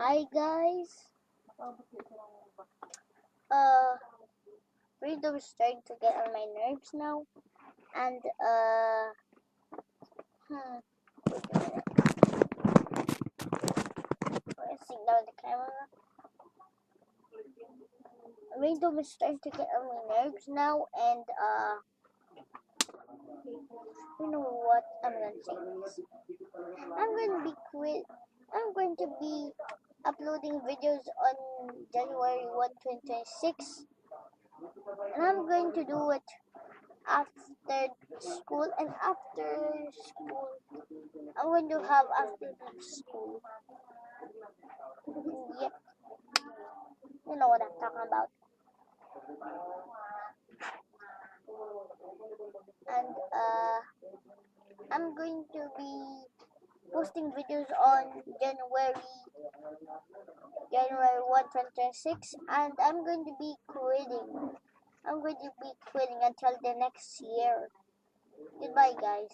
Hi guys. Freedom is starting to get on my nerves now, and wait a minute. Let's sit down the camera. Freedom is starting to get on my nerves now, and you know what? I'm gonna say this. I'm going to be uploading videos on January 1, 2026, and I'm going to do it after school, and after school I'm going to have after school. Yep, you know what I'm talking about. And I'm going to be posting videos on January 1, 2026, and I'm going to be quitting. I'm going to be quitting until the next year. Goodbye, guys.